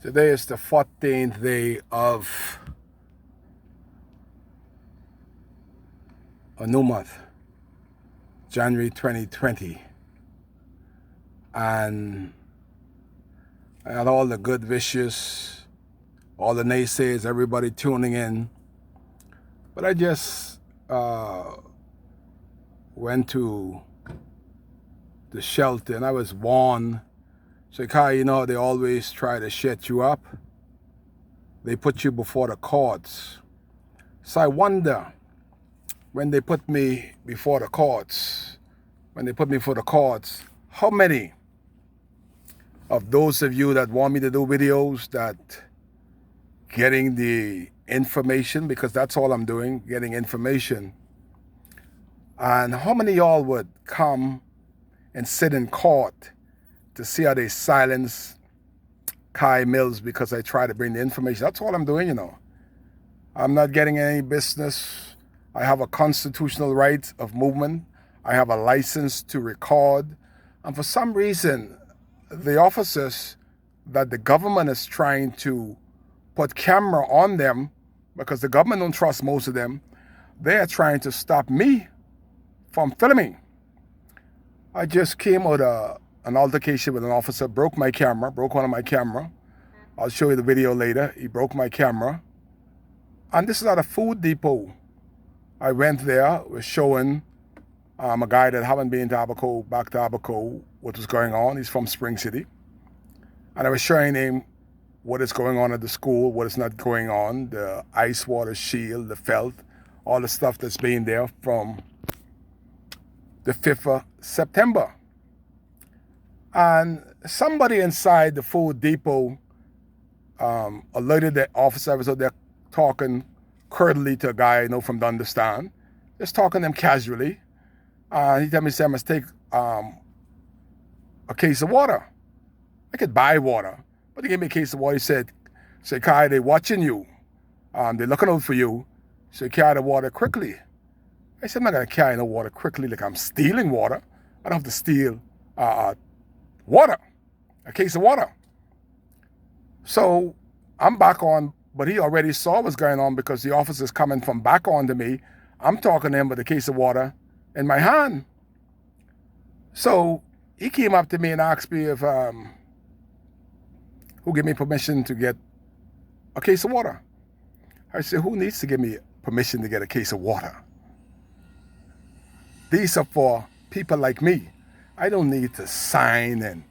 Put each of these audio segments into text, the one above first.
Today is the 14th day of a new month, January 2020. And I had all the good wishes, all the naysayers, everybody tuning in. But I just went to the shelter and I was warned. So, Kai, you know, they always try to shut you up. They put you before the courts. So I wonder, when they put me before the courts, how many of those of you that want me to do videos that getting the information, because that's all I'm doing, getting information, and how many of y'all would come and sit in court to see how they silence Kai Mills because I try to bring the information? That's all I'm doing, you know. I'm not getting any business. I have a constitutional right of movement. I have a license to record. And for some reason, the officers that the government is trying to put camera on them, because the government don't trust most of them, they are trying to stop me from filming. I just came with an altercation with an officer, broke one of my camera. I'll show you the video later. He broke my camera. And this is at a food depot. I went there, was showing a guy that haven't been to Abaco, back to Abaco, what was going on. He's from Spring City. And I was showing him what is going on at the school, what is not going on, the ice water shield, the felt, all the stuff that's been there from the 5th of September. And somebody inside the food depot alerted the officer. I was out there talking courteously to a guy I know from Dundastan, just talking to him casually. He told me, I must take a case of water. I could buy water, but he gave me a case of water. He said, Kai, they watching you. They're looking out for you. So carry the water quickly. I said, I'm not going to carry no water quickly like I'm stealing water. I don't have to steal water, a case of water. So I'm back on, but he already saw what's going on because the officer's coming from back on to me. I'm talking to him with a case of water in my hand. So he came up to me and asked me if who gave me permission to get a case of water. I said, who needs to give me permission to get a case of water? These are for people like me. I don't need to sign and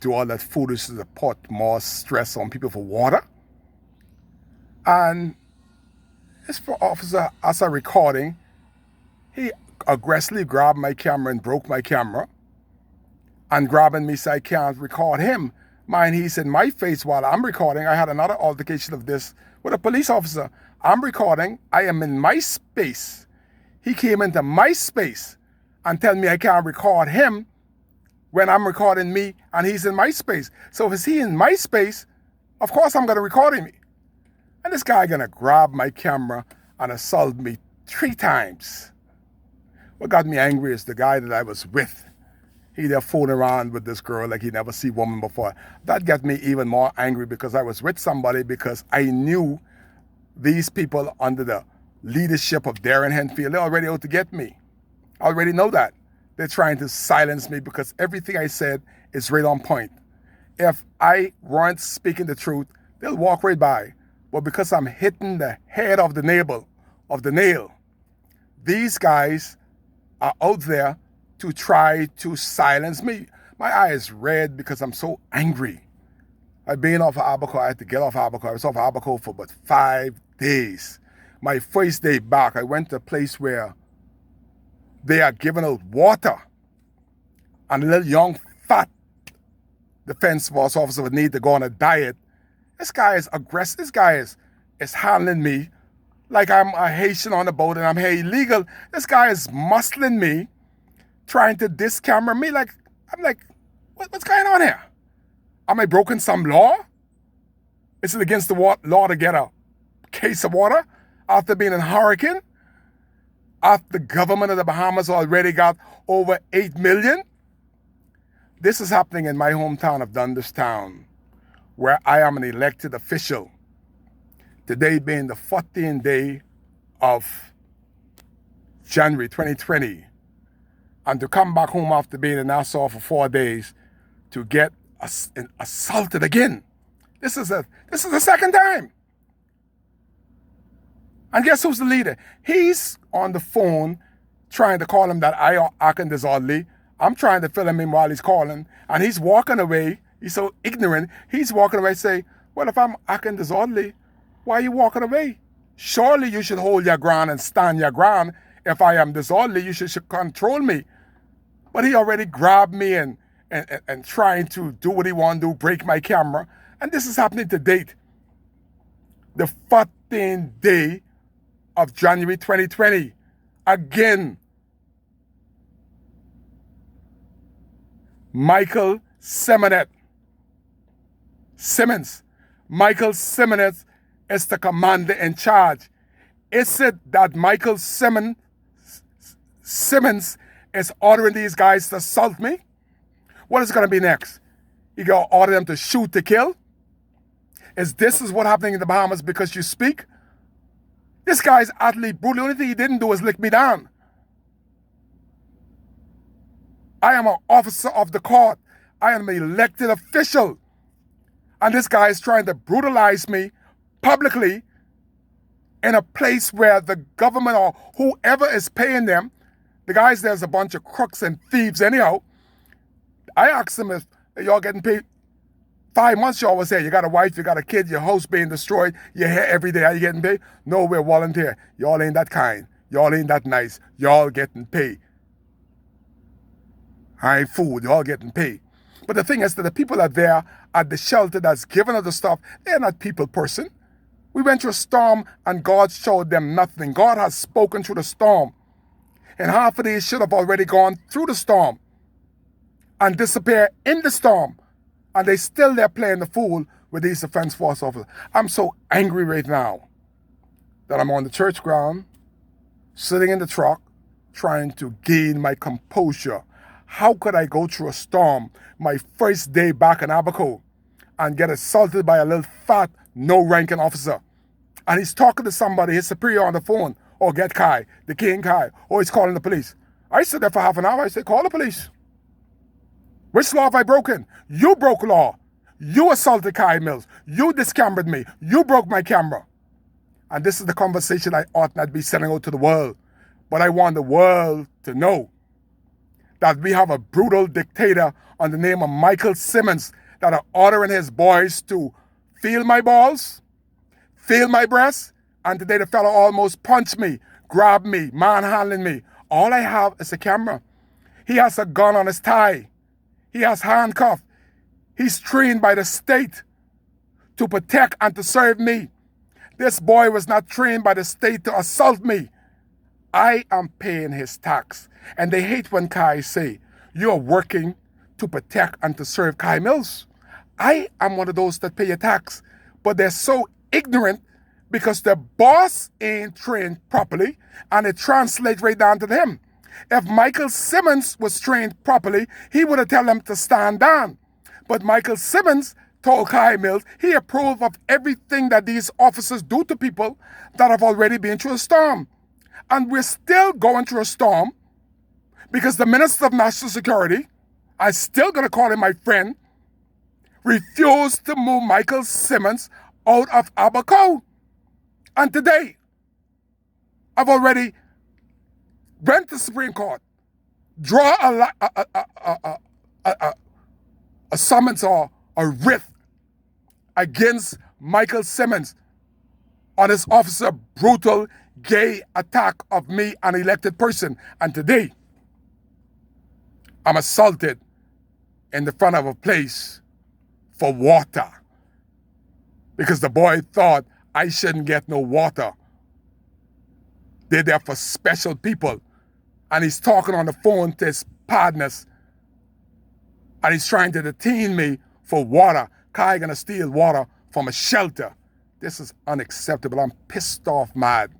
do all that foolishness to put more stress on people for water. And it's for officer, as a recording, he aggressively grabbed my camera and broke my camera and grabbing me so I can't record him. Mind, he's in my face while I'm recording. I had another altercation of this with a police officer. I'm recording. I am in my space. He came into my space and tell me I can't record him when I'm recording me and he's in my space. So if he in my space, of course I'm going to record him. And this guy going to grab my camera and assault me 3 times. What got me angry is the guy that I was with. He there fooling around with this girl like he never see woman before. That got me even more angry because I was with somebody because I knew these people under the leadership of Darren Henfield, they're already out to get me. I already know that. They're trying to silence me because everything I said is right on point. If I weren't speaking the truth, they'll walk right by. But because I'm hitting the head of the nail, these guys are out there to try to silence me. My eye is red because I'm so angry. I've been off of Abaco. I had to get off Abaco. I was off Abaco for about 5 days. My first day back, I went to a place where they are giving out water. And a little young, fat defense force officer would need to go on a diet. This guy is aggressive. This guy is handling me like I'm a Haitian on the boat and I'm here illegal. This guy is muscling me, trying to discamera me. I'm like, what's going on here? Am I broken some law? Is it against the law to get a case of water after being in a hurricane? After the government of the Bahamas already got over 8 million? This is happening in my hometown of Dundas Town, where I am an elected official. Today being the 14th day of January 2020. And to come back home after being in Nassau for 4 days to get assaulted again. This is the second time. And guess who's the leader? He's on the phone trying to call him that I acting disorderly. I'm trying to film him while he's calling. And he's walking away. He's so ignorant. He's walking away say, well, if I'm acting disorderly, why are you walking away? Surely you should hold your ground and stand your ground. If I am disorderly, you should control me. But he already grabbed me and trying to do what he want to do, break my camera. And this is happening to date. The 14th day of January 2020. Again, Michael Simmons. Michael Simmons is the commander in charge. Is it that Michael Simmons is ordering these guys to assault me? What is going to be next? You going to order them to shoot to kill? Is what happening in the Bahamas because you speak? This guy's utterly brutal. The only thing he didn't do is lick me down. I am an officer of the court. I am an elected official. And this guy is trying to brutalize me publicly in a place where the government or whoever is paying them, the guys there's a bunch of crooks and thieves anyhow. I asked them if y'all getting paid 5 months. Y'all was here. You got a wife, you got a kid, your house being destroyed. You're here every day. Are you getting paid? No, we're volunteer. Y'all ain't that kind. Y'all ain't that nice. Y'all getting paid. I ain't fool. Y'all getting paid. But the thing is that the people are there at the shelter that's giving us the stuff. They're not people person. We went through a storm and God showed them nothing. God has spoken through the storm. And half of these should have already gone through the storm and disappear in the storm. And they still there playing the fool with these defense force officers. I'm so angry right now that I'm on the church ground, sitting in the truck, trying to gain my composure. How could I go through a storm my first day back in Abaco and get assaulted by a little fat, no-ranking officer? And he's talking to somebody, his superior on the phone. Oh, get Kai, the King Kai. Oh, he's calling the police. I sit there for half an hour. I say, call the police. Which law have I broken? You broke law. You assaulted Kai Mills. You discambered me. You broke my camera. And this is the conversation I ought not be sending out to the world. But I want the world to know that we have a brutal dictator on the name of Michael Simmons that are ordering his boys to feel my balls, feel my breasts, and today the fellow almost punched me, grabbed me, manhandling me. All I have is a camera. He has a gun on his thigh. He has handcuffs. He's trained by the state to protect and to serve me. This boy was not trained by the state to assault me. I am paying his tax. And they hate when Kai say, you're working to protect and to serve Kai Mills. I am one of those that pay your tax. But they're so ignorant because their boss ain't trained properly and it translates right down to them. If Michael Simmons was trained properly, he would have told them to stand down. But Michael Simmons told Kai Mills he approved of everything that these officers do to people that have already been through a storm. And we're still going through a storm because the Minister of National Security, I'm still going to call him my friend, refused to move Michael Simmons out of Abaco. And today, I've already went to the Supreme Court, draw a summons or a writ against Michael Simmons on his officer brutal gay attack of me, an elected person. And today, I'm assaulted in the front of a place for water because the boy thought I shouldn't get no water. They're there for special people. And he's talking on the phone to his partners. And he's trying to detain me for water. Kai gonna steal water from a shelter. This is unacceptable. I'm pissed off mad.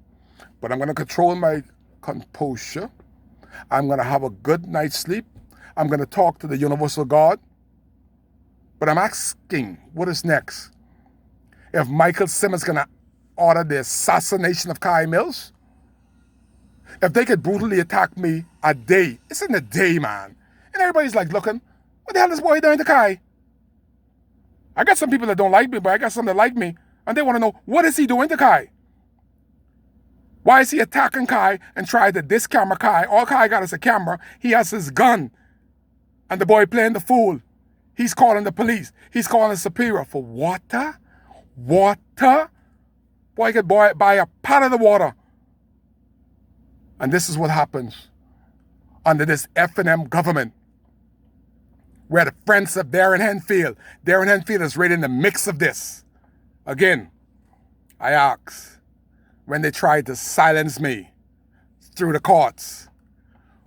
But I'm gonna control my composure. I'm gonna have a good night's sleep. I'm gonna talk to the universal God. But I'm asking, what is next? If Michael Simmons gonna order the assassination of Kai Mills, if they could brutally attack me a day, it's in a day, man. And everybody's like looking, what the hell is this boy doing to Kai? I got some people that don't like me, but I got some that like me, and they want to know, what is he doing to Kai? Why is he attacking Kai and trying to discamera Kai? All Kai got is a camera. He has his gun. And the boy playing the fool. He's calling the police. He's calling Superior for water? Water? Boy could buy a pot of the water. And this is what happens under this F&M government. We're the friends of Darren Henfield. Darren Henfield is right in the mix of this. Again, I ask, when they tried to silence me through the courts,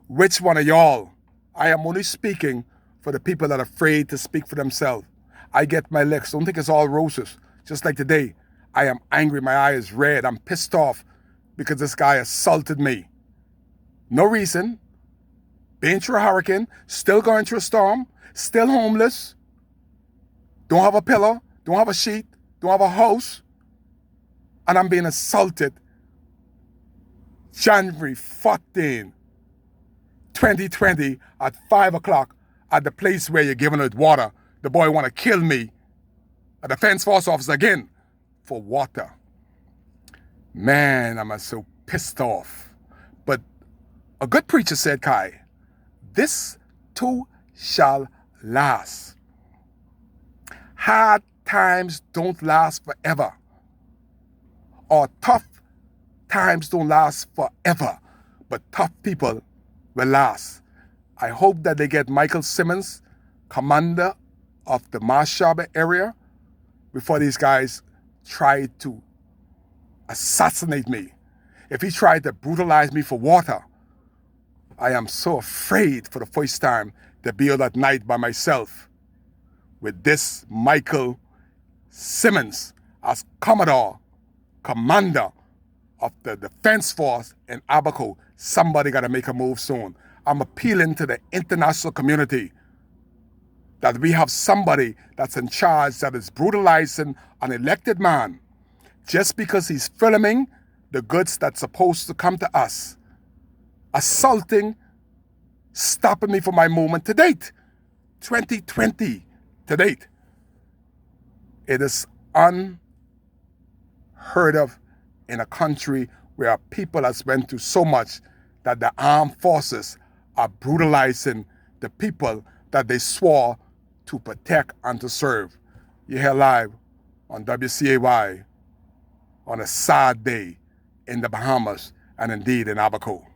which one of y'all? I am only speaking for the people that are afraid to speak for themselves. I get my licks. Don't think it's all roses. Just like today, I am angry. My eye is red. I'm pissed off because this guy assaulted me. No reason. Been through a hurricane, still going through a storm, still homeless, don't have a pillow, don't have a sheet, don't have a house, and I'm being assaulted January 14, 2020 at 5 o'clock at the place where you're giving it water. The boy want to kill me. A defense force officer again for water. Man, I'm so pissed off. But a good preacher said, Kai, this too shall last. Hard times don't last forever. Or tough times don't last forever. But tough people will last. I hope that they get Michael Simmons, commander of the Marshall area, before these guys try to assassinate me. If he tried to brutalize me for water, I am so afraid for the first time to be out at night by myself with this Michael Simmons as Commodore, commander of the Defense Force in Abaco. Somebody got to make a move soon. I'm appealing to the international community that we have somebody that's in charge that is brutalizing an elected man just because he's filming the goods that's supposed to come to us. Assaulting, stopping me from my movement to date. 2020 to date. It is unheard of in a country where people has went through so much that the armed forces are brutalizing the people that they swore to protect and to serve. You're here live on WCAY on a sad day in the Bahamas and indeed in Abaco.